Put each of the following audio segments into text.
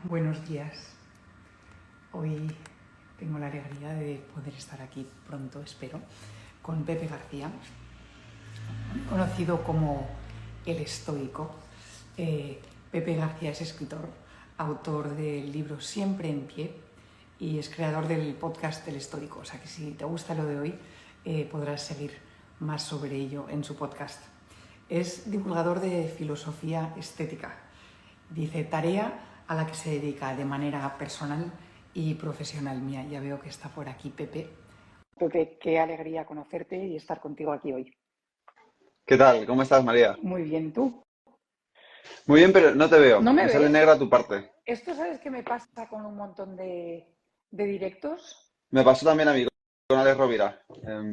Buenos días. Hoy tengo la alegría de poder estar aquí pronto, espero, con Pepe García, conocido como El Estoico. Pepe García es escritor, autor del libro Siempre en Pie y es creador del podcast El Estoico. O sea que si te gusta lo de hoy, podrás seguir más sobre ello en su podcast. Es divulgador de filosofía estética. Dice, tarea a la que se dedica de manera personal y profesional mía. Ya veo que está por aquí Pepe. Pepe, qué alegría conocerte y estar contigo aquí hoy. ¿Qué tal? ¿Cómo estás, María? Muy bien, ¿tú? Muy bien, pero no te veo. ¿No me Me sale ves? negra tu parte. Esto, ¿sabes qué me pasa con un montón de directos? Me pasó también a mí con Alex Rovira.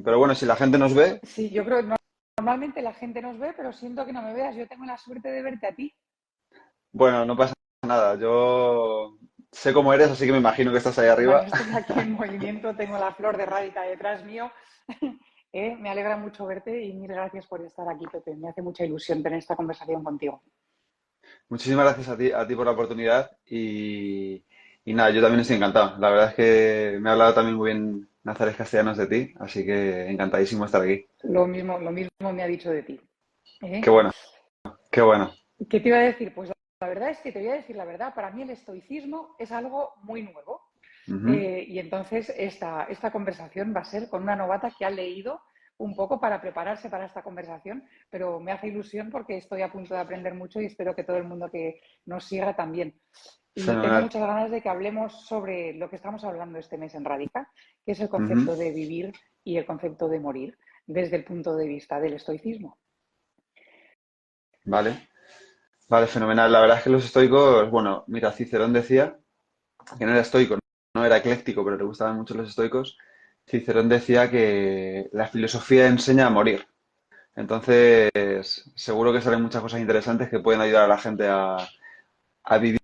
Pero bueno, si la gente nos ve, Sí, yo creo que normalmente la gente nos ve, pero siento que no me veas. Yo tengo la suerte de verte a ti. bueno, no pasa nada. Yo sé cómo eres, así que me imagino que estás ahí Bueno, arriba. estoy aquí en movimiento, tengo la flor de Rádica detrás mío. Me alegra mucho verte y mil gracias por estar aquí, Pepe. Me hace mucha ilusión tener esta conversación contigo. Muchísimas gracias a ti por la oportunidad y nada, yo también estoy encantado. La verdad es que me ha hablado también muy bien Nazares Castellanos de ti, así que encantadísimo de estar aquí. Lo mismo me ha dicho de ti. Qué ¿Eh? bueno, qué bueno. ¿Qué te iba a decir? Pues la verdad es que te voy a decir la verdad. Para mí el estoicismo es algo muy nuevo. Ujú. Y entonces esta conversación va a ser con una novata que ha leído un poco para prepararse para esta conversación, pero me hace ilusión porque estoy a punto de aprender mucho y espero que todo el mundo que nos siga también. Y tengo Fenomenal. muchas ganas de que hablemos sobre lo que estamos hablando este mes en Radica, que es el Ujú. concepto de vivir y el concepto de morir desde el punto de vista del estoicismo. Vale, vale, fenomenal. La verdad es que los estoicos, bueno, mira, Cicerón decía que no era estoico, no era ecléctico, pero le gustaban mucho los estoicos. Cicerón decía que la filosofía enseña a morir. Entonces, seguro que salen muchas cosas interesantes que pueden ayudar a la gente a vivir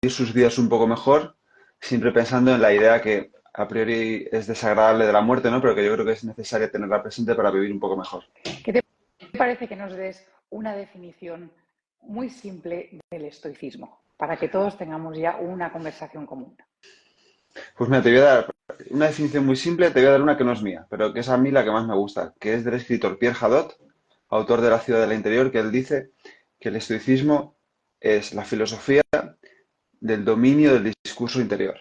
sus vidas un poco mejor, siempre pensando en la idea que a priori es desagradable de la muerte, ¿no? Pero que yo creo que es necesaria tenerla presente para vivir un poco mejor. ¿Qué te parece que nos des una definición muy simple del estoicismo para que todos tengamos ya una conversación común? Pues mira, te voy a dar una definición muy simple, te voy a dar una que no es mía, pero que es a mí la que más me gusta, que es del escritor Pierre Hadot, autor de La ciudad del interior, que él dice que el estoicismo es la filosofía del dominio del discurso interior.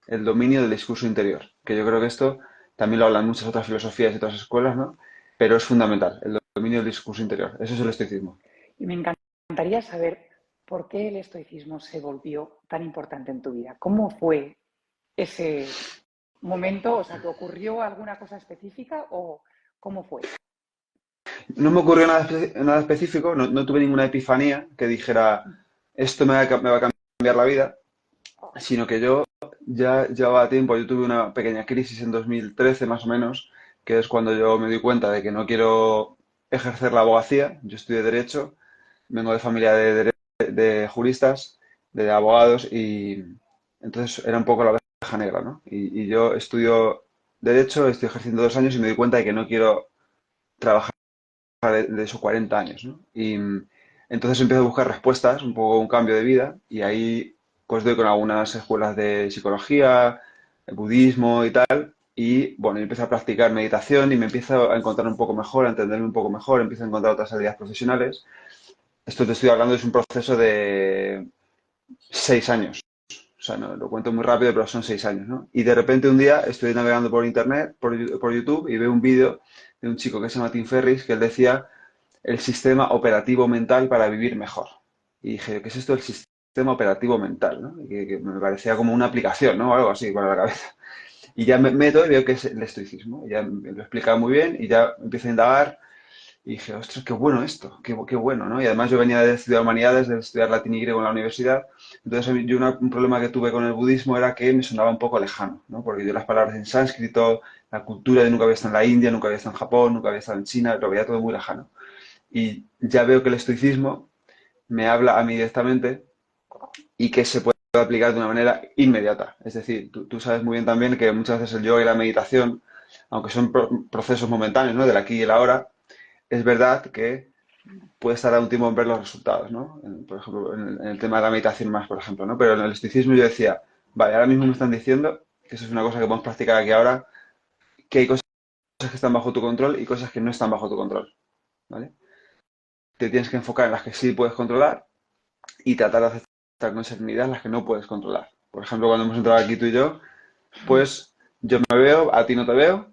El dominio del discurso interior. Que yo creo que esto también lo hablan muchas otras filosofías y otras escuelas, ¿no? Pero es fundamental, el dominio del discurso interior. Eso es el estoicismo. Y me encantaría saber por qué el estoicismo se volvió tan importante en tu vida. ¿Cómo fue ese momento? O sea, ¿te ocurrió alguna cosa específica o cómo fue? No me ocurrió nada específico, no tuve ninguna epifanía que dijera esto me va a cambiar la vida, sino que yo ya llevaba tiempo, yo tuve una pequeña crisis en 2013 más o menos, que es cuando yo me di cuenta de que no quiero ejercer la abogacía. Yo estudié Derecho, vengo de familia de juristas, de abogados, y entonces era un poco la oveja negra, ¿no? Y yo estudio Derecho, estoy ejerciendo 2 años y me di cuenta de que no quiero trabajar de esos 40 años, ¿no? Y entonces empiezo a buscar respuestas, un poco un cambio de vida, y ahí pues doy con algunas escuelas de psicología, de budismo y tal, y bueno, empiezo a practicar meditación y me empiezo a encontrar un poco mejor, a entenderme un poco mejor, empiezo a encontrar otras habilidades profesionales. Esto te estoy hablando, es un proceso de 6 años. O sea, no, lo cuento muy rápido, pero son 6 años, ¿no? Y de repente un día estoy navegando por internet, por YouTube, y veo un vídeo de un chico que se llama Tim Ferriss, que él decía el sistema operativo mental para vivir mejor. Y dije, ¿qué es esto del sistema operativo mental? ¿No? Y que me parecía como una aplicación, ¿no? O algo así para la cabeza. Y ya me meto y veo que es el estoicismo. Y ya me lo explica muy bien y ya empiezo a indagar. Y dije, ostras, qué bueno esto, qué bueno, ¿no? Y además yo venía de estudiar humanidades, de estudiar latín y griego en la universidad. Entonces yo un problema que tuve con el budismo era que me sonaba un poco lejano, ¿no? Porque yo las palabras en sánscrito, la cultura, de nunca había estado en la India, nunca había estado en Japón, nunca había estado en China, lo veía todo muy lejano. Y ya veo que el estoicismo me habla a mí directamente y que se puede aplicar de una manera inmediata. Es decir, tú sabes muy bien también que muchas veces el yoga y la meditación, aunque son procesos momentáneos, ¿no? Del aquí y el ahora, es verdad que puedes tardar un tiempo en ver los resultados, ¿no? Por ejemplo, en el tema de la meditación más, por ejemplo, ¿no? Pero en el estoicismo yo decía, vale, ahora mismo me están diciendo que eso es una cosa que podemos practicar aquí ahora, que hay cosas que están bajo tu control y cosas que no están bajo tu control, ¿vale? Te tienes que enfocar en las que sí puedes controlar y tratar de aceptar con serenidad las que no puedes controlar. Por ejemplo, cuando hemos entrado aquí tú y yo, pues yo me veo, a ti no te veo,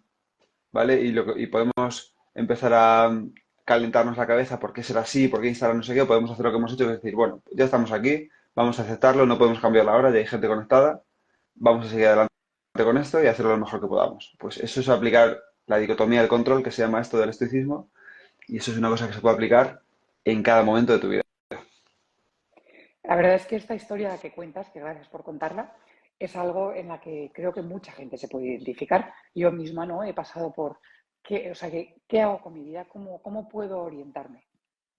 ¿vale? Y podemos empezar a calentarnos la cabeza, ¿por qué será así? ¿Por qué instalar no sé qué? Podemos hacer lo que hemos hecho, que es decir, bueno, ya estamos aquí, vamos a aceptarlo, no podemos cambiar la hora, ya hay gente conectada, vamos a seguir adelante con esto y hacerlo lo mejor que podamos. Pues eso es aplicar la dicotomía del control, que se llama esto del estoicismo, y eso es una cosa que se puede aplicar en cada momento de tu vida. La verdad es que esta historia que cuentas, que gracias por contarla, es algo en la que creo que mucha gente se puede identificar. Yo misma no he pasado por qué, o sea, qué hago con mi vida, cómo puedo orientarme.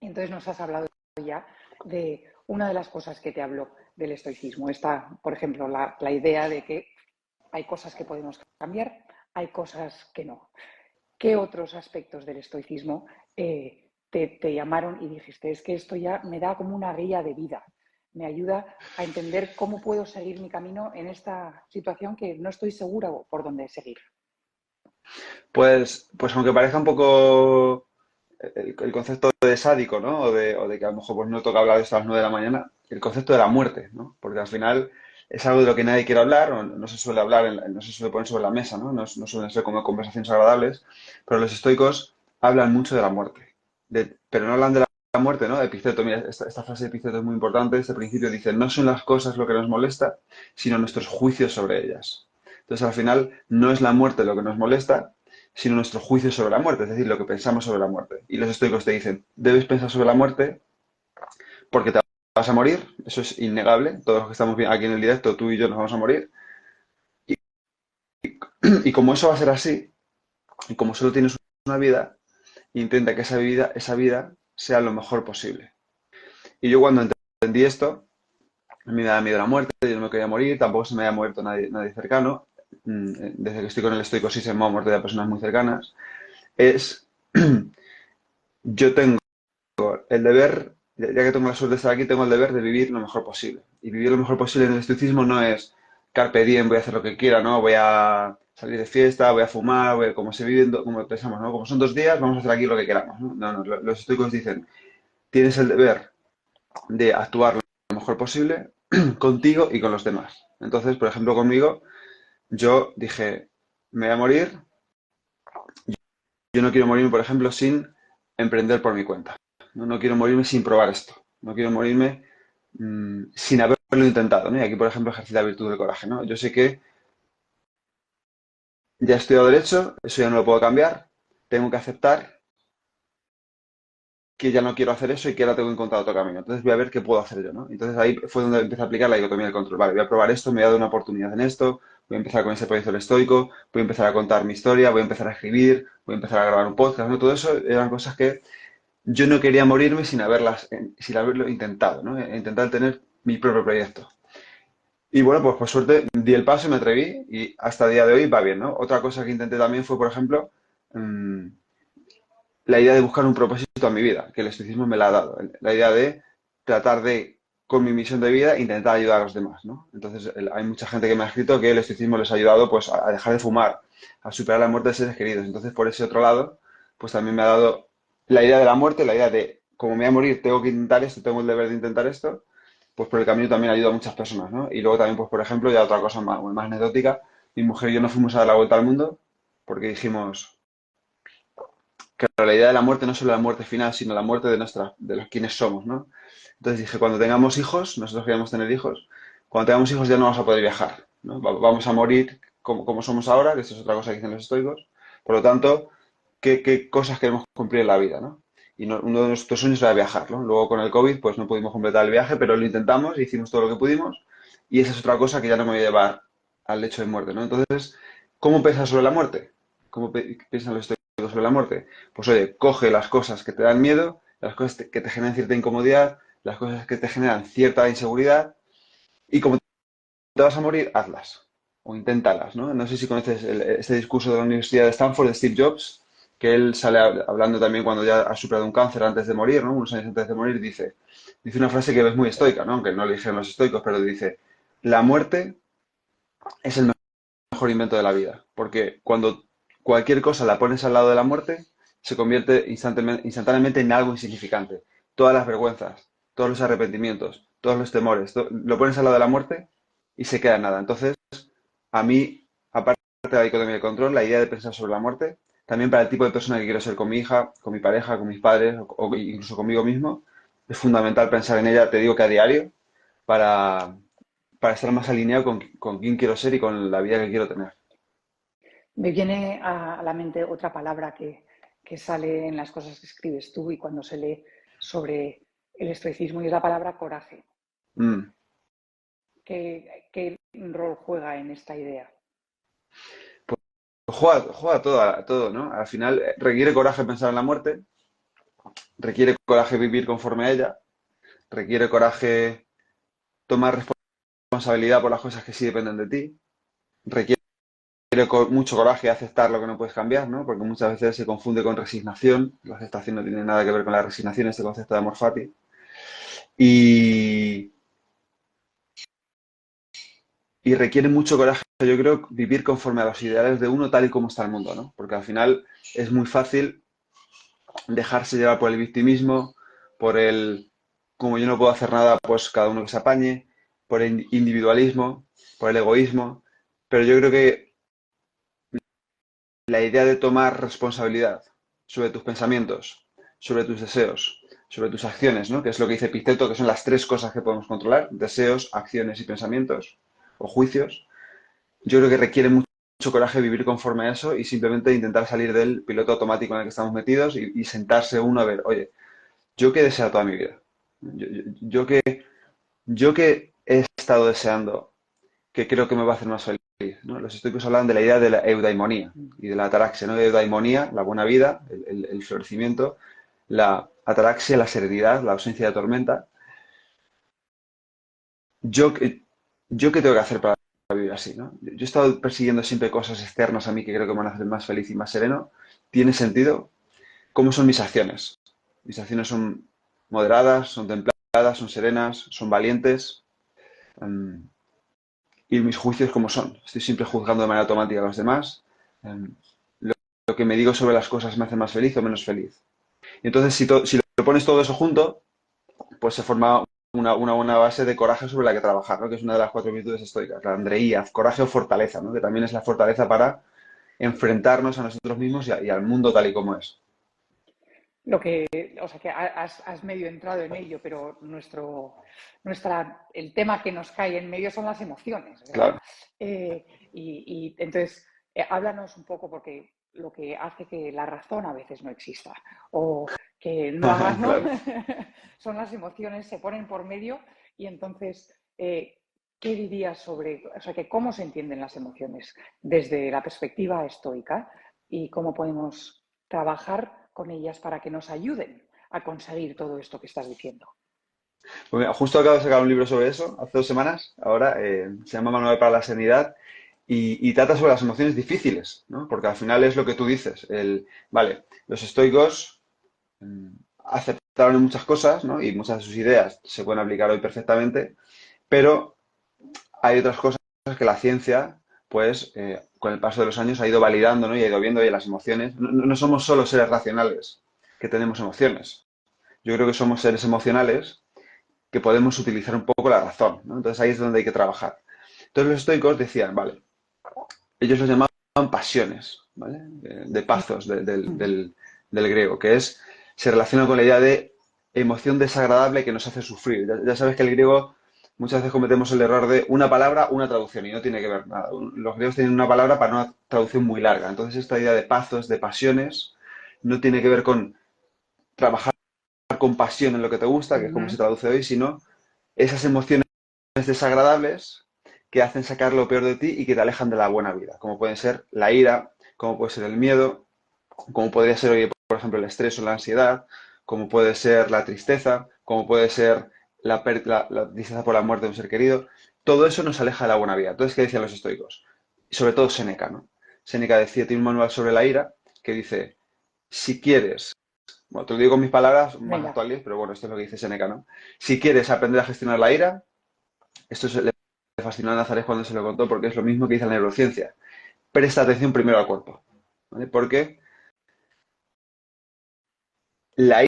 Entonces nos has hablado ya de una de las cosas que te habló del estoicismo. Esta, por ejemplo, la idea de que hay cosas que podemos cambiar, hay cosas que no. ¿Qué otros aspectos del estoicismo te llamaron y dijiste, es que esto ya me da como una guía de vida, me ayuda a entender cómo puedo seguir mi camino en esta situación que no estoy segura por dónde seguir? Pues aunque parezca un poco el concepto de sádico, ¿no? O de que a lo mejor pues, no toca hablar de esto a las 9 de la mañana, el concepto de la muerte, ¿no? Porque al final es algo de lo que nadie quiere hablar, o no se suele hablar, no se suele poner sobre la mesa, ¿no? No suelen ser como conversaciones agradables, pero los estoicos hablan mucho de la muerte, pero no hablan de la muerte, ¿no? Epicteto, mira, esta frase de Epicteto es muy importante, este principio dice, no son las cosas lo que nos molesta, sino nuestros juicios sobre ellas. Entonces, al final, no es la muerte lo que nos molesta, sino nuestro juicio sobre la muerte, es decir, lo que pensamos sobre la muerte. Y los estoicos te dicen, debes pensar sobre la muerte porque te vas a morir, eso es innegable, todos los que estamos aquí en el directo, tú y yo nos vamos a morir. Y, y como eso va a ser así, y como solo tienes una vida, intenta que esa vida sea lo mejor posible. Y yo cuando entendí esto, a mí me da miedo la muerte, yo no me quería morir, tampoco se me había muerto nadie cercano. Desde que estoy con el estoico sí se me ha muerto de personas muy cercanas. Es, yo tengo el deber, ya que tengo la suerte de estar aquí, tengo el deber de vivir lo mejor posible. Y vivir lo mejor posible en el estoicismo no es carpe diem, voy a hacer lo que quiera, ¿no? Voy a salir de fiesta, voy a fumar, como se vive, como pensamos, ¿no? Como son 2 días, vamos a hacer aquí lo que queramos, ¿no? No, los estoicos dicen, tienes el deber de actuar lo mejor posible contigo y con los demás. Entonces, por ejemplo, conmigo, yo dije, me voy a morir, yo no quiero morirme, por ejemplo, sin emprender por mi cuenta. No quiero morirme sin probar esto. No quiero morirme sin haberlo intentado, ¿no? Y aquí, por ejemplo, ejercí la virtud del coraje, ¿no? Yo sé que ya he estudiado derecho, eso ya no lo puedo cambiar, tengo que aceptar que ya no quiero hacer eso y que ahora tengo que encontrar otro camino. Entonces voy a ver qué puedo hacer yo, ¿no? Entonces ahí fue donde empecé a aplicar la dicotomía del control. Vale, voy a probar esto, me voy a dar una oportunidad en esto, voy a empezar con ese proyecto del estoico, voy a empezar a contar mi historia, voy a empezar a escribir, voy a empezar a grabar un podcast, ¿no? Todo eso eran cosas que yo no quería morirme sin haberlo intentado, ¿no? Intentar tener mi propio proyecto. Y bueno, pues por suerte di el paso, me atreví y hasta el día de hoy va bien, ¿no? Otra cosa que intenté también fue, por ejemplo, mmm, la idea de buscar un propósito a mi vida, que el estoicismo me la ha dado. La idea de tratar de, con mi misión de vida, intentar ayudar a los demás, ¿no? Entonces, hay mucha gente que me ha escrito que el estoicismo les ha ayudado, pues, a dejar de fumar, a superar la muerte de seres queridos. Entonces, por ese otro lado, pues también me ha dado la idea de la muerte, la idea de, como me voy a morir, tengo que intentar esto, tengo el deber de intentar esto, pues por el camino también ayuda a muchas personas, ¿no? Y luego también, pues, por ejemplo, ya otra cosa más anecdótica, mi mujer y yo nos fuimos a dar la vuelta al mundo porque dijimos, claro, la idea de la muerte no es solo la muerte final, sino la muerte de los quienes somos, ¿no? Entonces dije, cuando tengamos hijos, nosotros queríamos tener hijos, cuando tengamos hijos ya no vamos a poder viajar, ¿no? Vamos a morir como somos ahora, que esto es otra cosa que dicen los estoicos. Por lo tanto, ¿qué cosas queremos cumplir en la vida, ¿no? Y uno de nuestros sueños era viajar, ¿no? Luego con el COVID, pues no pudimos completar el viaje, pero lo intentamos, hicimos todo lo que pudimos, y esa es otra cosa que ya no me voy a llevar al lecho de muerte, ¿no? Entonces, ¿cómo piensas sobre la muerte? ¿Cómo piensan los estoicos sobre la muerte? Pues oye, coge las cosas que te dan miedo, las cosas que te generan cierta incomodidad, las cosas que te generan cierta inseguridad, y como te vas a morir, hazlas o inténtalas, ¿no? No sé si conoces este discurso de la Universidad de Stanford de Steve Jobs, que él sale hablando también cuando ya ha superado un cáncer antes de morir, ¿no? Unos años antes de morir, dice una frase que es muy estoica, ¿no? Aunque no le dijeron los estoicos, pero dice, la muerte es el mejor invento de la vida, porque cuando cualquier cosa la pones al lado de la muerte, se convierte instantáneamente en algo insignificante. Todas las vergüenzas, todos los arrepentimientos, todos los temores, lo pones al lado de la muerte y se queda en nada. Entonces, a mí, aparte de la economía del control, la idea de pensar sobre la muerte, también para el tipo de persona que quiero ser con mi hija, con mi pareja, con mis padres o incluso conmigo mismo, es fundamental pensar en ella, te digo que a diario, para, para estar más alineado con quién quiero ser y con la vida que quiero tener. Me viene a la mente otra palabra que sale en las cosas que escribes tú y cuando se lee sobre el estoicismo, y es la palabra coraje. Mm. ¿Qué rol juega en esta idea? Juega todo, ¿no? Al final requiere coraje pensar en la muerte, requiere coraje vivir conforme a ella, requiere coraje tomar responsabilidad por las cosas que sí dependen de ti, requiere mucho coraje aceptar lo que no puedes cambiar, ¿no? Porque muchas veces se confunde con resignación. La aceptación no tiene nada que ver con la resignación, este concepto de amor fati. Y, y requiere mucho coraje, yo creo, vivir conforme a los ideales de uno tal y como está el mundo, ¿no? Porque al final es muy fácil dejarse llevar por el victimismo, por el, como yo no puedo hacer nada, pues cada uno que se apañe, por el individualismo, por el egoísmo. Pero yo creo que la idea de tomar responsabilidad sobre tus pensamientos, sobre tus deseos, sobre tus acciones, ¿no? Que es lo que dice Epicteto, que son las tres cosas que podemos controlar, deseos, acciones y pensamientos, o juicios. Yo creo que requiere mucho coraje vivir conforme a eso y simplemente intentar salir del piloto automático en el que estamos metidos y sentarse uno a ver, oye, ¿yo qué he deseado toda mi vida? Yo que he estado deseando, que creo que me va a hacer más feliz, ¿no? Los estoicos hablan de la idea de la eudaimonía y de la ataraxia, ¿no? De eudaimonía, la buena vida, el florecimiento, la ataraxia, la serenidad, la ausencia de tormenta. Yo, yo qué tengo que hacer para vivir así, ¿no? Yo he estado persiguiendo siempre cosas externas a mí que creo que me van a hacer más feliz y más sereno. ¿Tiene sentido? ¿Cómo son mis acciones? Mis acciones son moderadas, son templadas, son serenas, son valientes. Um, y mis juicios cómo son. Estoy siempre juzgando de manera automática a los demás. Um, lo que me digo sobre las cosas me hace más feliz o menos feliz. Y entonces, si lo pones todo eso junto, pues se forma una buena base de coraje sobre la que trabajar, ¿no? Que es una de las cuatro virtudes estoicas, la andreía, coraje o fortaleza, ¿no? Que también es la fortaleza para enfrentarnos a nosotros mismos y al mundo tal y como es. Lo que, o sea, que has medio entrado en ello, pero el tema que nos cae en medio son las emociones, ¿verdad? Claro. Y entonces, háblanos un poco, porque lo que hace que la razón a veces no exista o que no hagas, ¿no? Claro. Son las emociones, se ponen por medio y entonces, ¿qué dirías sobre, o sea, que cómo se entienden las emociones desde la perspectiva estoica y cómo podemos trabajar con ellas para que nos ayuden a conseguir todo esto que estás diciendo? Pues mira, justo acabo de sacar un libro sobre eso, hace 2 semanas, ahora, se llama Manual para la Serenidad, y trata sobre las emociones difíciles, ¿no? Porque al final es lo que tú dices, vale, los estoicos mm, aceptaron muchas cosas, ¿no? Y muchas de sus ideas se pueden aplicar hoy perfectamente, pero hay otras cosas que la ciencia, pues, con el paso de los años ha ido validando, ¿no? Y ha ido viendo, y las emociones, no somos solo seres racionales que tenemos emociones. Yo creo que somos seres emocionales que podemos utilizar un poco la razón, ¿no? Entonces ahí es donde hay que trabajar. Entonces los estoicos decían, vale, ellos los llamaban pasiones, ¿vale? De pazos, del griego, que se relaciona con la idea de emoción desagradable que nos hace sufrir. Ya sabes que el griego muchas veces cometemos el error de una palabra, una traducción, y no tiene que ver nada. Los griegos tienen una palabra para una traducción muy larga. Entonces esta idea de pazos, de pasiones, no tiene que ver con trabajar con pasión en lo que te gusta, que es como se traduce hoy, sino esas emociones desagradables que hacen sacar lo peor de ti y que te alejan de la buena vida, como pueden ser la ira, como puede ser el miedo, como podría ser hoy, por ejemplo, el estrés o la ansiedad, como puede ser la tristeza, como puede ser la tristeza por la muerte de un ser querido. Todo eso nos aleja de la buena vida. Entonces, ¿qué decían los estoicos? Y sobre todo Séneca, ¿no? Séneca decía, tiene un manual sobre la ira que dice, si quieres, bueno, te lo digo con mis palabras más Venga. actuales, pero bueno, esto es lo que dice Seneca, ¿no? Si quieres aprender a gestionar la ira, le fascinó a Nazaret cuando se lo contó porque es lo mismo que dice la neurociencia. Presta atención primero al cuerpo, ¿vale? Porque la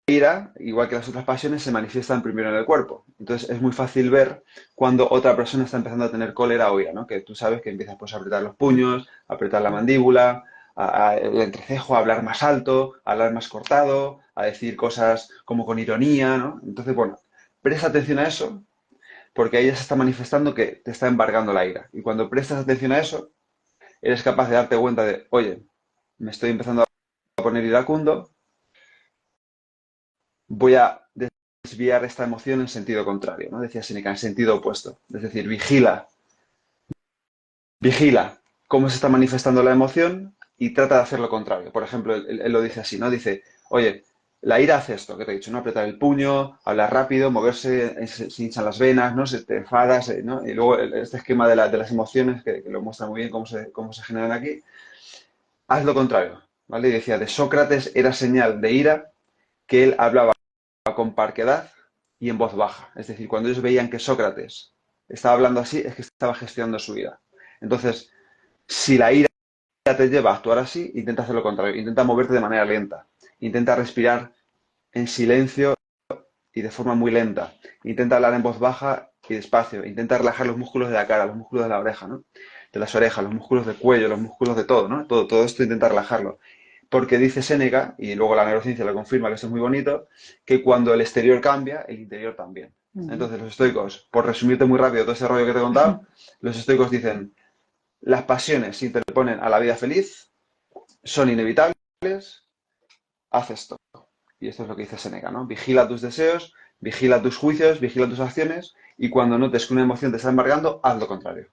ira, igual que las otras pasiones, se manifiestan primero en el cuerpo. Entonces es muy fácil ver cuando otra persona está empezando a tener cólera o ira, ¿no? Que tú sabes que empiezas pues, a apretar los puños, a apretar la mandíbula, el entrecejo, a hablar más alto, a hablar más cortado, a decir cosas como con ironía, ¿no? Entonces, bueno, presta atención a eso porque ahí ya se está manifestando que te está embargando la ira. Y cuando prestas atención a eso, eres capaz de darte cuenta de, oye, me estoy empezando a poner iracundo, voy a desviar esta emoción en sentido contrario, ¿no? Decía Seneca, en sentido opuesto. Es decir, vigila cómo se está manifestando la emoción y trata de hacer lo contrario. Por ejemplo, él lo dice así, ¿no? Dice, oye, la ira hace esto, que te he dicho, ¿no? Apretar el puño, hablar rápido, moverse, se hinchan las venas, ¿no? Se te enfadas, ¿no? Y luego este esquema de las emociones, que lo muestra muy bien cómo se generan aquí. Haz lo contrario, ¿vale? Y decía, de Sócrates era señal de ira que él hablaba con parquedad y en voz baja. Es decir, cuando ellos veían que Sócrates estaba hablando así, es que estaba gestionando su ira. Entonces, si la ira te lleva a actuar así, intenta hacer lo contrario. Intenta moverte de manera lenta. Intenta respirar en silencio y de forma muy lenta. Intenta hablar en voz baja y despacio. Intenta relajar los músculos de la cara, los músculos de la oreja, ¿no? De las orejas, los músculos del cuello, los músculos de todo, ¿no? Todo esto intenta relajarlo. Porque dice Séneca, y luego la neurociencia lo confirma, que esto es muy bonito, que cuando el exterior cambia, el interior también. Entonces los estoicos, por resumirte muy rápido todo ese rollo que te he contado, los estoicos dicen, las pasiones se interponen a la vida feliz, son inevitables, haz esto. Y esto es lo que dice Séneca, ¿no? Vigila tus deseos, vigila tus juicios, vigila tus acciones y cuando notes que una emoción te está embargando, haz lo contrario.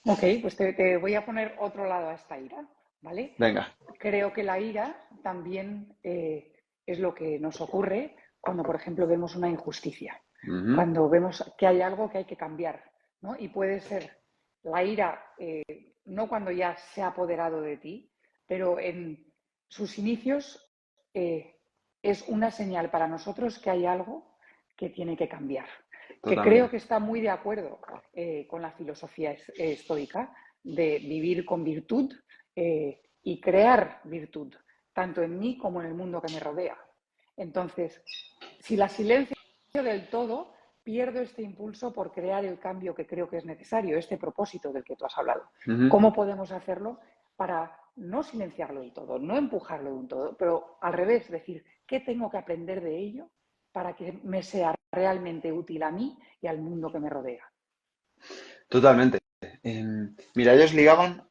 Ok, pues te voy a poner otro lado a esta ira, ¿vale? Venga. Creo que la ira también es lo que nos ocurre cuando, por ejemplo, vemos una injusticia, cuando vemos que hay algo que hay que cambiar, ¿no? Y puede ser la ira, no cuando ya se ha apoderado de ti, pero en sus inicios es una señal para nosotros que hay algo que tiene que cambiar, que creo Totalmente. que está muy de acuerdo con la filosofía estoica de vivir con virtud y crear virtud, tanto en mí como en el mundo que me rodea. Entonces, si la silencio del todo, pierdo este impulso por crear el cambio que creo que es necesario, este propósito del que tú has hablado. ¿Cómo podemos hacerlo para no silenciarlo del todo, no empujarlo de un todo, pero al revés, decir, ¿qué tengo que aprender de ello para que me sea realmente útil a mí y al mundo que me rodea? Totalmente. Mira, ellos ligaban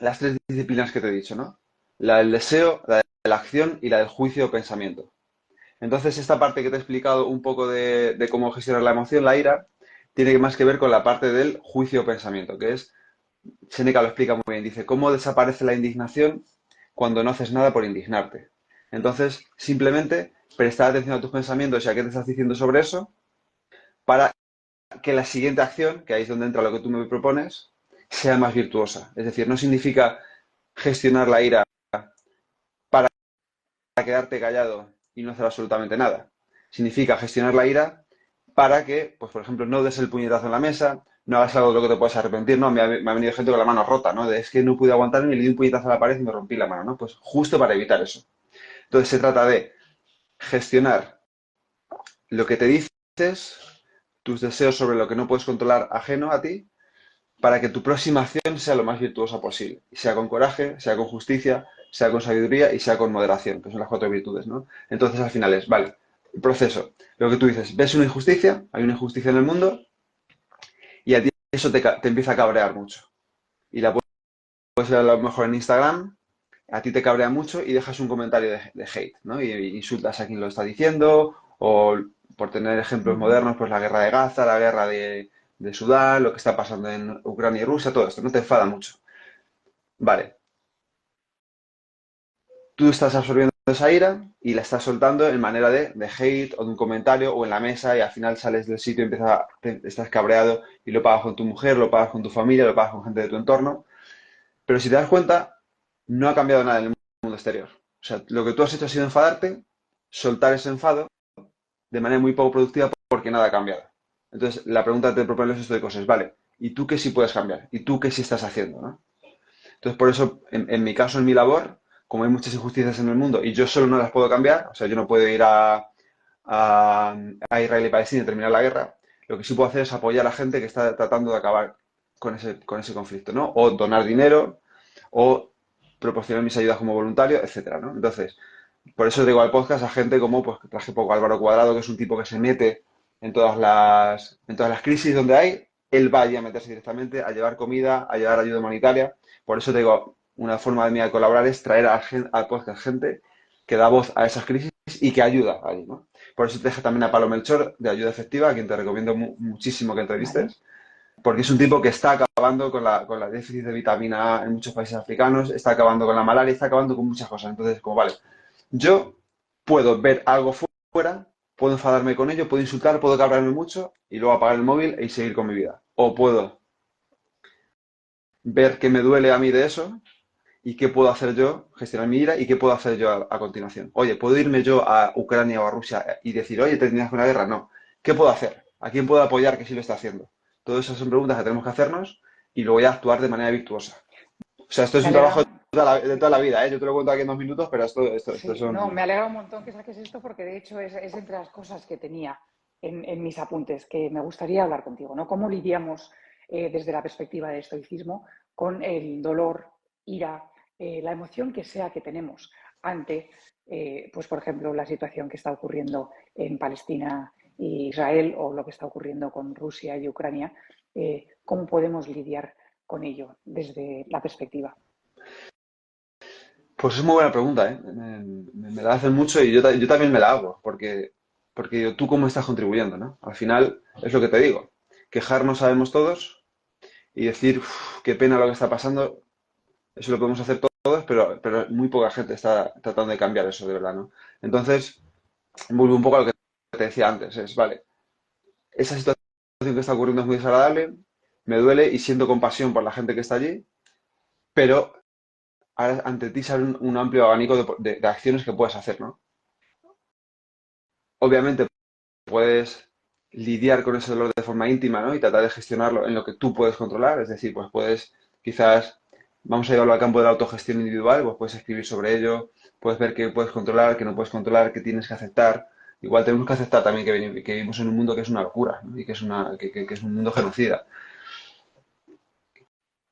las tres disciplinas que te he dicho, ¿no? La del deseo, la de la acción y la del juicio o pensamiento. Entonces, esta parte que te he explicado un poco de cómo gestionar la emoción, la ira, tiene más que ver con la parte del juicio o pensamiento, que es, Seneca lo explica muy bien, dice, ¿cómo desaparece la indignación cuando no haces nada por indignarte? Entonces, simplemente prestar atención a tus pensamientos y a qué te estás diciendo sobre eso, para que la siguiente acción, que ahí es donde entra lo que tú me propones, sea más virtuosa. Es decir, no significa gestionar la ira para quedarte callado y no hacer absolutamente nada. Significa gestionar la ira para que, pues por ejemplo, no des el puñetazo en la mesa, no hagas algo de lo que te puedas arrepentir, ¿no? Me ha venido gente con la mano rota, ¿no? Es que no pude aguantarme y le di un puñetazo a la pared y me rompí la mano, ¿no? Pues justo para evitar eso. Entonces se trata de gestionar lo que te dices, tus deseos sobre lo que no puedes controlar ajeno a ti, para que tu próxima acción sea lo más virtuosa posible. Y sea con coraje, sea con justicia, sea con sabiduría y sea con moderación, que son las cuatro virtudes, ¿no? Entonces al final es, vale, el proceso. Lo que tú dices, ves una injusticia, hay una injusticia en el mundo y a ti eso te empieza a cabrear mucho. Y la puedes ver a lo mejor en Instagram, a ti te cabrea mucho y dejas un comentario de hate, ¿no? Y insultas a quien lo está diciendo o, por tener ejemplos modernos, pues la guerra de Gaza, la guerra de Sudán, lo que está pasando en Ucrania y Rusia, todo esto, no te enfada mucho. Vale, tú estás absorbiendo esa ira y la estás soltando en manera de hate o de un comentario o en la mesa y al final sales del sitio y estás cabreado y lo pagas con tu mujer, lo pagas con tu familia, lo pagas con gente de tu entorno. Pero si te das cuenta, no ha cambiado nada en el mundo exterior. O sea, lo que tú has hecho ha sido enfadarte, soltar ese enfado de manera muy poco productiva porque nada ha cambiado. Entonces, la pregunta que te proponen los estoicos es, vale, ¿y tú qué sí puedes cambiar? ¿Y tú qué sí estás haciendo? ¿No? Entonces, por eso, en mi caso, en mi labor, como hay muchas injusticias en el mundo y yo solo no las puedo cambiar, o sea, yo no puedo ir a Israel y Palestina y terminar la guerra, lo que sí puedo hacer es apoyar a la gente que está tratando de acabar con ese conflicto, ¿no? O donar dinero, o proporcionar mis ayudas como voluntario, etcétera, ¿no? Entonces, por eso digo al podcast a gente como, pues, que traje poco Álvaro Cuadrado, que es un tipo que se mete en todas las crisis donde hay, él va a meterse directamente a llevar comida, a llevar ayuda humanitaria. Por eso te digo, una forma de mí de colaborar es traer al podcast gente que da voz a esas crisis y que ayuda ahí, ¿no? Por eso te dejo también a Palo Melchor, de Ayuda Efectiva, a quien te recomiendo muchísimo que Vale. entrevistes, porque es un tipo que está acabando con la déficit de vitamina A en muchos países africanos, está acabando con la malaria, está acabando con muchas cosas. Entonces, como vale, yo puedo ver algo fuera, puedo enfadarme con ello, puedo insultar, puedo cabrarme mucho y luego apagar el móvil y seguir con mi vida. O puedo ver qué me duele a mí de eso y qué puedo hacer yo, gestionar mi ira y qué puedo hacer yo a continuación. Oye, ¿puedo irme yo a Ucrania o a Rusia y decir, oye, terminas con la guerra? No. ¿Qué puedo hacer? ¿A quién puedo apoyar que sí lo está haciendo? Todas esas son preguntas que tenemos que hacernos y luego ya actuar de manera virtuosa. O sea, esto es Me un alegra, trabajo de toda la vida, ¿eh? Yo te lo cuento aquí en 2 minutos, pero esto sí, no, son... me alegra un montón que saques esto porque de hecho es entre las cosas que tenía en mis apuntes que me gustaría hablar contigo, ¿no? ¿Cómo lidiamos desde la perspectiva del estoicismo con el dolor, ira, la emoción que sea que tenemos ante, pues por ejemplo, la situación que está ocurriendo en Palestina e Israel o lo que está ocurriendo con Rusia y Ucrania? ¿Cómo podemos lidiar con ello desde la perspectiva? Pues es muy buena pregunta, ¿eh? Me la hacen mucho y yo también me la hago, porque digo, ¿tú cómo estás contribuyendo, no? Al final, es lo que te digo, quejarnos sabemos todos y decir, "Uf, qué pena lo que está pasando", eso lo podemos hacer todos, pero muy poca gente está tratando de cambiar eso de verdad, ¿no? Entonces, vuelvo un poco a lo que te decía antes, es, vale, esa situación que está ocurriendo es muy desagradable, me duele y siento compasión por la gente que está allí, pero ahora ante ti sale un amplio abanico de acciones que puedes hacer, ¿no? Obviamente puedes lidiar con ese dolor de forma íntima, ¿no? Y tratar de gestionarlo en lo que tú puedes controlar, es decir, pues puedes quizás, vamos a llevarlo al campo de la autogestión individual, pues puedes escribir sobre ello, puedes ver qué puedes controlar, qué no puedes controlar, qué tienes que aceptar. Igual tenemos que aceptar también que vivimos en un mundo que es una locura, ¿no? Y que es, que es un mundo genocida.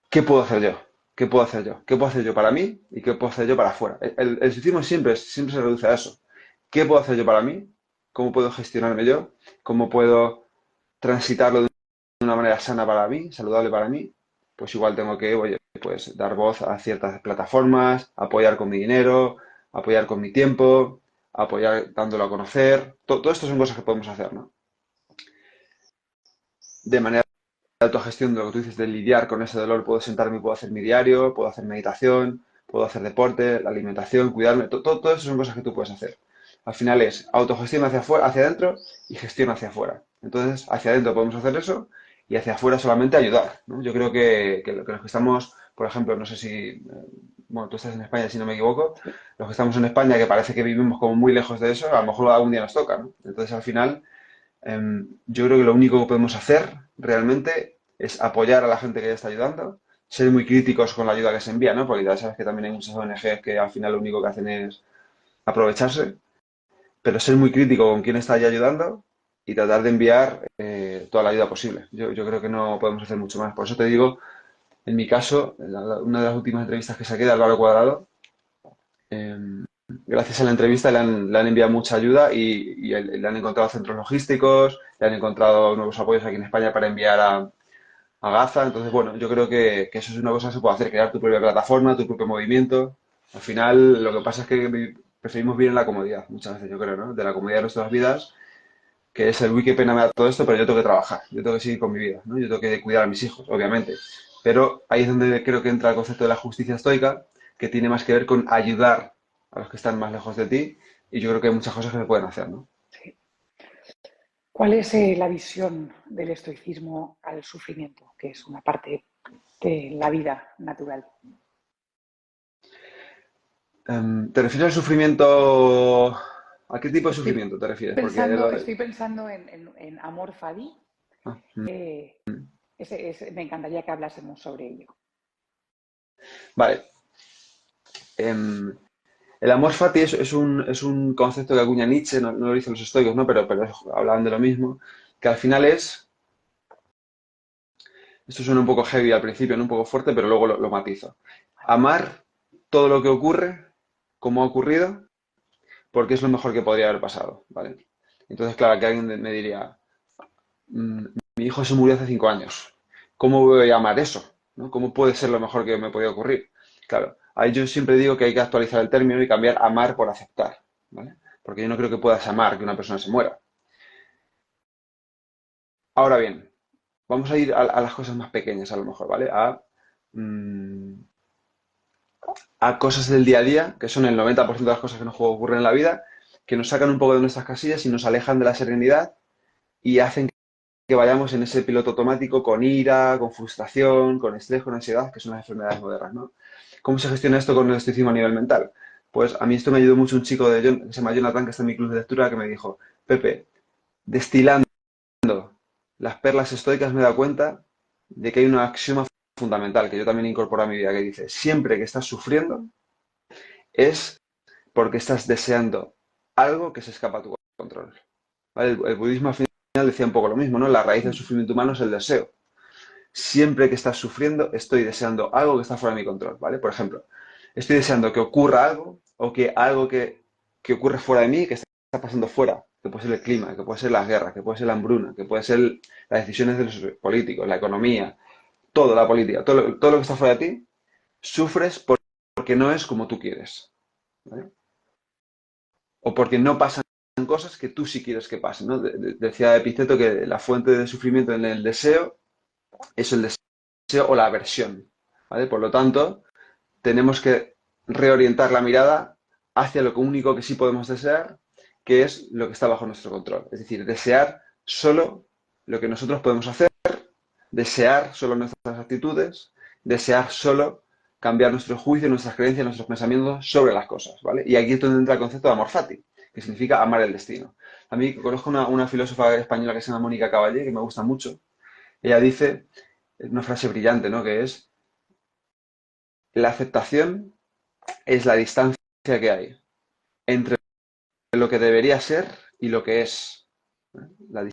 ¿Qué puedo hacer yo? ¿Qué puedo hacer yo? ¿Qué puedo hacer yo para mí y qué puedo hacer yo para afuera? El estoicismo siempre se reduce a eso. ¿Qué puedo hacer yo para mí? ¿Cómo puedo gestionarme yo? ¿Cómo puedo transitarlo de una manera sana para mí, saludable para mí? Pues igual tengo que, oye, pues dar voz a ciertas plataformas, apoyar con mi dinero, apoyar con mi tiempo, apoyar dándolo a conocer. Todo esto son cosas que podemos hacer, ¿no? De manera de autogestión, de lo que tú dices, de lidiar con ese dolor, puedo sentarme y puedo hacer mi diario, puedo hacer meditación, puedo hacer deporte, la alimentación, cuidarme, todo eso son cosas que tú puedes hacer. Al final es autogestión hacia afuera, hacia adentro y gestión hacia afuera. Entonces, hacia adentro podemos hacer eso y hacia afuera solamente ayudar, ¿no? Yo creo que los que estamos, por ejemplo, no sé si, bueno, tú estás en España, si no me equivoco, Sí. los que estamos en España, que parece que vivimos como muy lejos de eso, a lo mejor algún día nos toca, ¿no? Entonces, al final, yo creo que lo único que podemos hacer realmente es apoyar a la gente que ya está ayudando, ser muy críticos con la ayuda que se envía, ¿no? Porque ya sabes que también hay muchas ONGs que al final lo único que hacen es aprovecharse, pero ser muy crítico con quién está ahí ayudando y tratar de enviar toda la ayuda posible. Yo creo que no podemos hacer mucho más. Por eso te digo, en mi caso, una de las últimas entrevistas que saqué de Álvaro Cuadrado, eh, gracias a la entrevista le han enviado mucha ayuda y le han encontrado centros logísticos, le han encontrado nuevos apoyos aquí en España para enviar a Gaza. Entonces, bueno, yo creo que eso es una cosa que se puede hacer, crear tu propia plataforma, tu propio movimiento. Al final, lo que pasa es que preferimos vivir en la comodidad, muchas veces, yo creo, ¿no? De la comodidad de nuestras vidas, que es el uy, qué pena me da todo esto, pero yo tengo que trabajar, yo tengo que seguir con mi vida, ¿no? Yo tengo que cuidar a mis hijos, obviamente. Pero ahí es donde creo que entra el concepto de la justicia estoica, que tiene más que ver con ayudar a los que están más lejos de ti, y yo creo que hay muchas cosas que se pueden hacer, ¿no? Sí. ¿Cuál es la visión del estoicismo al sufrimiento, que es una parte de la vida natural? ¿Te refieres al sufrimiento? ¿A qué tipo de Estoy sufrimiento te refieres? Porque estoy pensando en Amor Fati. ah, Eh, me encantaría que hablásemos sobre ello. vale. Em, el amor fati es un concepto que acuña Nietzsche, no lo dicen los estoicos, ¿no? Pero hablan de lo mismo, que al final esto suena un poco heavy al principio, ¿no? Un poco fuerte, pero luego lo matizo. ¿Vale? Amar todo lo que ocurre, como ha ocurrido, porque es lo mejor que podría haber pasado, ¿vale? Entonces, claro, que alguien me diría, "Mm, mi hijo se murió hace 5 años. ¿Cómo voy a amar eso? ¿No? ¿Cómo puede ser lo mejor que me podía ocurrir? Claro, ahí yo siempre digo que hay que actualizar el término y cambiar amar por aceptar, ¿vale? Porque yo no creo que puedas amar que una persona se muera. Ahora bien, vamos a ir a las cosas más pequeñas a lo mejor, ¿vale? Mm, a cosas del día a día, que son el 90% de las cosas que nos ocurren en la vida, que nos sacan un poco de nuestras casillas y nos alejan de la serenidad y hacen que vayamos en ese piloto automático con ira, con frustración, con estrés, con ansiedad, que son las enfermedades modernas, ¿no? ¿Cómo se gestiona esto con el estoicismo a nivel mental? Pues a mí esto me ayudó mucho un chico que se llama Jonathan, que está en mi club de lectura, que me dijo, Pepe, destilando las perlas estoicas me he dado cuenta de que hay un axioma fundamental que yo también incorporo a mi vida, que dice, siempre que estás sufriendo es porque estás deseando algo que se escapa a tu control. ¿Vale? El budismo al final decía un poco lo mismo, ¿no? La raíz del sufrimiento humano es el deseo. Siempre que estás sufriendo, estoy deseando algo que está fuera de mi control, ¿vale? Por ejemplo, estoy deseando que ocurra algo o que algo que ocurre fuera de mí, que está pasando fuera, que puede ser el clima, que puede ser las guerras, que puede ser la hambruna, que puede ser las decisiones de los políticos, la economía, todo, la política, todo lo que está fuera de ti, sufres porque no es como tú quieres, ¿vale? O porque no pasan cosas que tú sí quieres que pasen, ¿no? Decía Epicteto que la fuente de sufrimiento en el deseo es el deseo o la aversión, ¿vale? Por lo tanto, tenemos que reorientar la mirada hacia lo único que sí podemos desear, que es lo que está bajo nuestro control. Es decir, desear solo lo que nosotros podemos hacer, desear solo nuestras actitudes, desear solo cambiar nuestro juicio, nuestras creencias, nuestros pensamientos sobre las cosas, ¿vale? Y aquí es donde entra el concepto de amor fati, que significa amar el destino. A mí conozco una filósofa española que se llama Mónica Caballé, que me gusta mucho. Ella dice una frase brillante, ¿no? Que es, la aceptación es la distancia que hay entre lo que debería ser y lo que es. La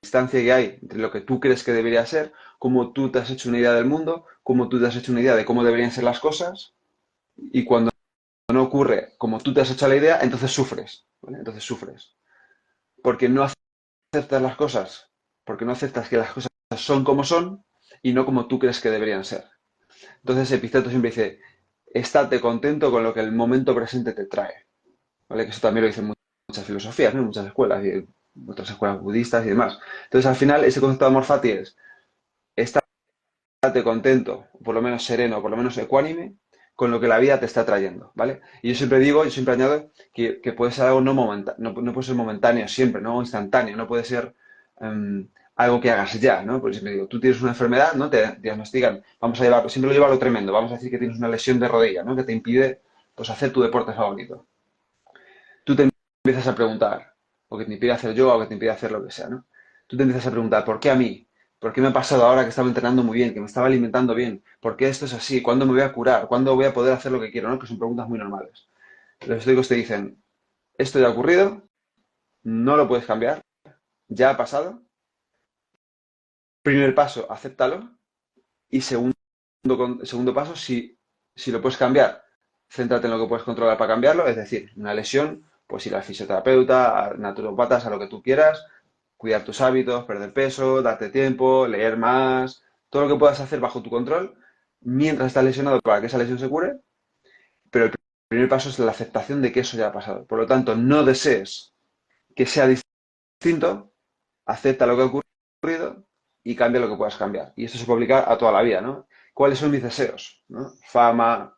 distancia que hay entre lo que tú crees que debería ser, cómo tú te has hecho una idea del mundo, cómo tú te has hecho una idea de cómo deberían ser las cosas, y cuando no ocurre como tú te has hecho la idea, entonces sufres, ¿vale? Entonces sufres. Porque no aceptas las cosas, porque no aceptas que las cosas son como son y no como tú crees que deberían ser. Entonces Epicteto siempre dice, estate contento con lo que el momento presente te trae, ¿vale? Que eso también lo dicen muchas filosofías, ¿no? Muchas escuelas, y otras escuelas budistas y demás. Entonces, al final, ese concepto de amor fati es, estate contento, por lo menos sereno, por lo menos ecuánime, con lo que la vida te está trayendo, ¿vale? Y yo siempre digo, yo siempre añado que puede ser algo no puede ser momentáneo siempre, no instantáneo, no puede ser algo que hagas ya, ¿no? Porque siempre digo, tú tienes una enfermedad, ¿no? Te diagnostican, vamos a llevarlo, siempre lo llevo a lo tremendo, vamos a decir que tienes una lesión de rodilla, ¿no? Que te impide, pues, hacer tu deporte favorito. Tú te empiezas a preguntar, o que te impide hacer yoga, o que te impide hacer lo que sea, ¿no? Tú te empiezas a preguntar, ¿por qué a mí? ¿Por qué me ha pasado ahora que estaba entrenando muy bien, que me estaba alimentando bien? ¿Por qué esto es así? ¿Cuándo me voy a curar? ¿Cuándo voy a poder hacer lo que quiero? ¿No? Que son preguntas muy normales. Los estoicos te dicen, esto ya ha ocurrido, no lo puedes cambiar, ya ha pasado. Primer paso, acéptalo. Y segundo paso, si lo puedes cambiar, céntrate en lo que puedes controlar para cambiarlo. Es decir, una lesión, pues ir al fisioterapeuta, a naturopatas, a lo que tú quieras, cuidar tus hábitos, perder peso, darte tiempo, leer más, todo lo que puedas hacer bajo tu control mientras estás lesionado para que esa lesión se cure. Pero el primer paso es la aceptación de que eso ya ha pasado. Por lo tanto, no desees que sea distinto, acepta lo que ha ocurrido y cambia lo que puedas cambiar. Y esto se puede aplicar a toda la vida, ¿no? ¿Cuáles son mis deseos? ¿No? Fama,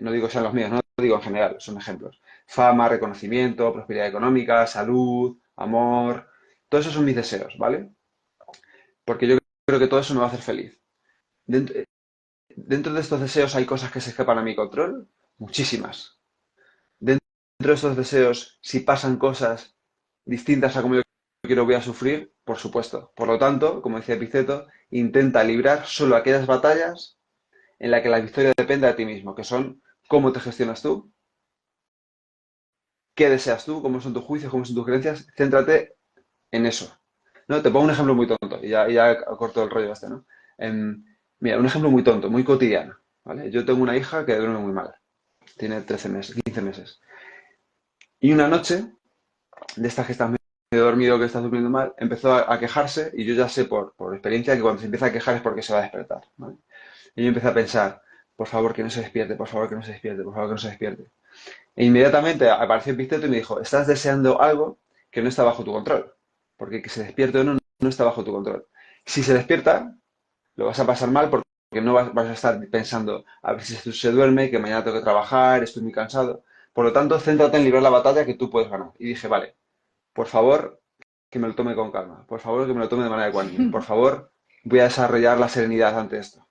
no digo que sean los míos, no digo en general, son ejemplos. Fama, reconocimiento, prosperidad económica, salud, amor, todos esos son mis deseos, ¿vale? Porque yo creo que todo eso me va a hacer feliz. Dentro de estos deseos hay cosas que se escapan a mi control, muchísimas. de estos deseos, si pasan cosas distintas a como yo quiero, voy a sufrir, por supuesto. Por lo tanto, como decía Epicteto, intenta librar solo aquellas batallas en las que la victoria depende de ti mismo, que son cómo te gestionas tú, qué deseas tú, cómo son tus juicios, cómo son tus creencias. Céntrate en eso. ¿No? Te pongo un ejemplo muy tonto, y ya corto el rollo este, ¿no? Mira, un ejemplo muy tonto, muy cotidiano, ¿vale? Yo tengo una hija que duerme muy mal, tiene 13 meses, 15 meses. Y una noche, de estas que estás medio dormido, que estás durmiendo mal, empezó a quejarse, y yo ya sé por experiencia que cuando se empieza a quejar es porque se va a despertar, ¿vale? Y yo empecé a pensar, por favor que no se despierte, por favor que no se despierte, por favor que no se despierte. E inmediatamente apareció Epicteto y me dijo, estás deseando algo que no está bajo tu control, porque que se despierte o no, no está bajo tu control. Si se despierta, lo vas a pasar mal porque no vas a estar pensando, a ver si se duerme, que mañana tengo que trabajar, estoy muy cansado. Por lo tanto, céntrate en librar la batalla que tú puedes ganar. Y dije, vale, por favor, que me lo tome con calma. Por favor, que me lo tome de manera ecuánime. Por favor, voy a desarrollar la serenidad ante esto.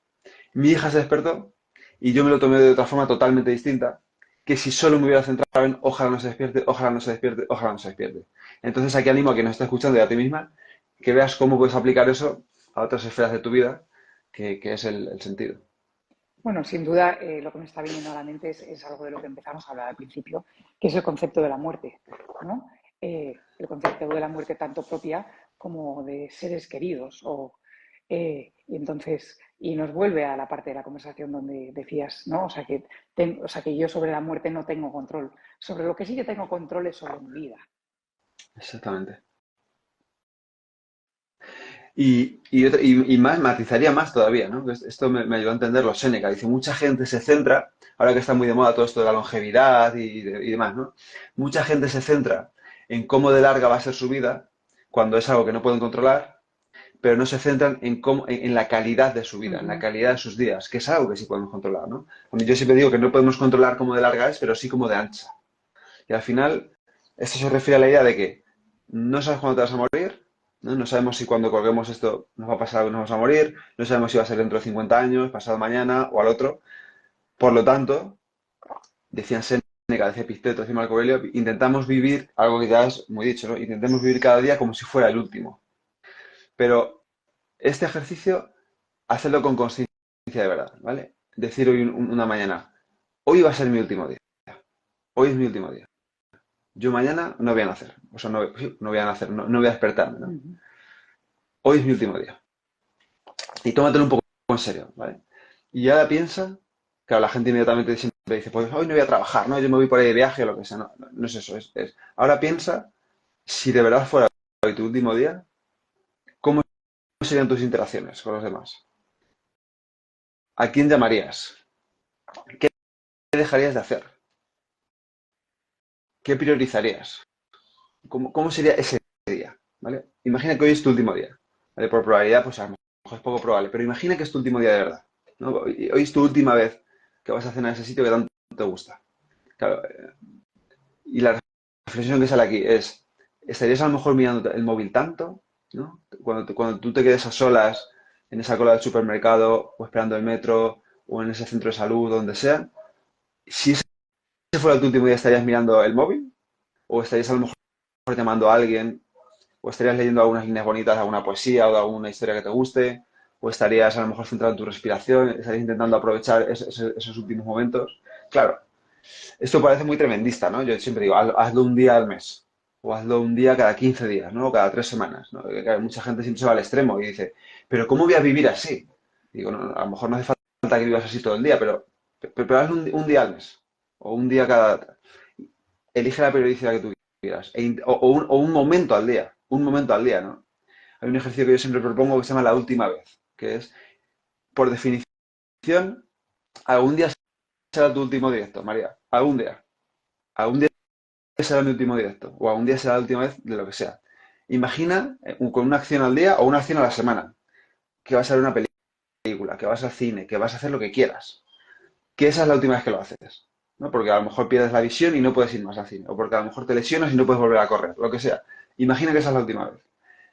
Mi hija se despertó y yo me lo tomé de otra forma totalmente distinta, que si solo me hubiera centrado en ojalá no se despierte, ojalá no se despierte, ojalá no se despierte. Entonces aquí animo a quien nos está escuchando y a ti misma, que veas cómo puedes aplicar eso a otras esferas de tu vida, que es el sentido. Bueno, sin duda, lo que me está viniendo a la mente es algo de lo que empezamos a hablar al principio, que es el concepto de la muerte, ¿no? El concepto de la muerte tanto propia como de seres queridos. Y entonces, y nos vuelve a la parte de la conversación donde decías, ¿no? O sea, que yo sobre la muerte no tengo control. Sobre lo que sí que tengo control es sobre mi vida. Exactamente. Y más, matizaría más todavía, ¿no? Esto me ayudó a entenderlo Séneca. Dice, mucha gente se centra, ahora que está muy de moda todo esto de la longevidad y demás, ¿no? Mucha gente se centra en cómo de larga va a ser su vida, cuando es algo que no pueden controlar, pero no se centran en la calidad de su vida, en la Ujú. calidad de sus días, que es algo que sí podemos controlar, ¿no? A mí yo siempre digo que no podemos controlar cómo de larga es, pero sí cómo de ancha. Y al final, esto se refiere a la idea de que no sabes cuándo te vas a morir, ¿no? No sabemos si cuando colguemos esto nos va a pasar algo y nos vamos a morir, no sabemos si va a ser dentro de 50 años, pasado mañana o al otro. Por lo tanto, decían Séneca, decía Epicteto, decía Marco Aurelio, intentamos vivir, algo que ya es muy dicho, ¿no? Intentemos vivir cada día como si fuera el último. Pero este ejercicio, hacerlo con conciencia de verdad, ¿vale? Decir hoy una mañana, hoy va a ser mi último día, hoy es mi último día. Yo mañana no voy a nacer, o sea, no, sí, no voy a nacer, no voy a despertarme, ¿no? Ujú. Hoy es mi último día. Y tómatelo un poco en serio, ¿vale? Y ahora piensa, claro, la gente inmediatamente siempre dice, pues hoy no voy a trabajar, ¿no? Yo me voy por ahí de viaje o lo que sea, no es eso, ahora piensa, si de verdad fuera hoy tu último día, ¿cómo serían tus interacciones con los demás? ¿A quién llamarías? ¿Qué dejarías de hacer? ¿Qué priorizarías? ¿Cómo sería ese día? ¿Vale? Imagina que hoy es tu último día. ¿Vale? Por probabilidad, pues a lo mejor es poco probable, pero imagina que es tu último día de verdad. ¿No? Hoy es tu última vez que vas a cenar a ese sitio que tanto te gusta. Claro, y la reflexión que sale aquí es, ¿estarías a lo mejor mirando el móvil tanto? ¿No? Cuando tú te quedes a solas en esa cola del supermercado o esperando el metro o en ese centro de salud, donde sea, si ese fuera tu último día, ¿estarías mirando el móvil? ¿O estarías a lo mejor llamando a alguien? ¿O estarías leyendo algunas líneas bonitas, alguna poesía o de alguna historia que te guste? ¿O estarías a lo mejor centrado en tu respiración? ¿Estarías intentando aprovechar esos últimos momentos? Claro, esto parece muy tremendista, ¿no? Yo siempre digo, hazlo un día al mes. O hazlo un día cada 15 días, ¿no? O cada 3 semanas, ¿no? Claro, mucha gente siempre se va al extremo y dice, ¿pero cómo voy a vivir así? Digo, no, a lo mejor no hace falta que vivas así todo el día, pero hazlo un día al mes. O un día cada... Elige la periodicidad que tú quieras. O un momento al día. Un momento al día, ¿no? Hay un ejercicio que yo siempre propongo que se llama la última vez, que es, por definición, algún día será tu último directo, María. Algún día. Algún día será mi último directo. O algún día será la última vez de lo que sea. Imagina con una acción al día o una acción a la semana. Que vas a ver una película, que vas al cine, que vas a hacer lo que quieras. Que esa es la última vez que lo haces. ¿No? Porque a lo mejor pierdes la visión y no puedes ir más al cine. O porque a lo mejor te lesionas y no puedes volver a correr. Lo que sea. Imagina que esa es la última vez.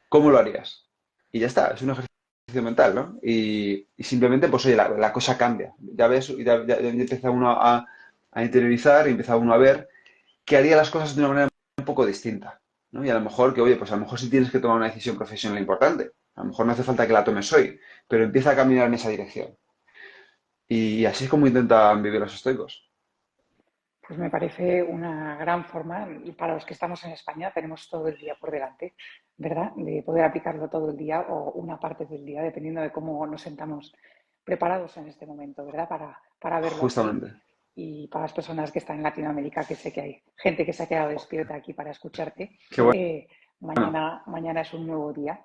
¿Cómo lo harías? Y ya está. Es un ejercicio mental, ¿no? Y simplemente, pues oye, la cosa cambia. Ya ves, ya empieza uno a interiorizar y empieza uno a ver que haría las cosas de una manera un poco distinta, ¿no? Y a lo mejor que, oye, pues a lo mejor si tienes que tomar una decisión profesional importante, a lo mejor no hace falta que la tomes hoy, pero empieza a caminar en esa dirección. Y así es como intentan vivir los estoicos. Pues me parece una gran forma, y para los que estamos en España tenemos todo el día por delante, ¿verdad? De poder aplicarlo todo el día o una parte del día, dependiendo de cómo nos sentamos preparados en este momento, ¿verdad? Para verlo así. Justamente. Y para las personas que están en Latinoamérica, que sé que hay gente que se ha quedado despierta aquí para escucharte, Qué bueno. mañana es un nuevo día.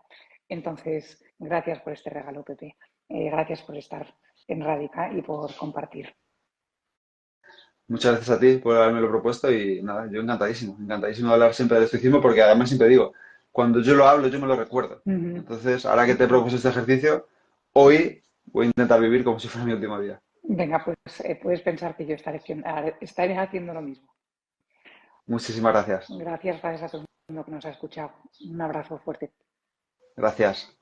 Entonces, gracias por este regalo, Pepe. Gracias por estar en Radica y por compartir. Muchas gracias a ti por haberme lo propuesto y nada, yo encantadísimo, encantadísimo de hablar siempre de estoicismo porque además siempre digo, cuando yo lo hablo yo me lo recuerdo. Uh -huh. Entonces, ahora que te propuse este ejercicio, hoy voy a intentar vivir como si fuera mi último día. Venga, pues puedes pensar que yo estaré haciendo lo mismo. Muchísimas gracias. Gracias a todo el mundo que nos ha escuchado. Un abrazo fuerte. Gracias.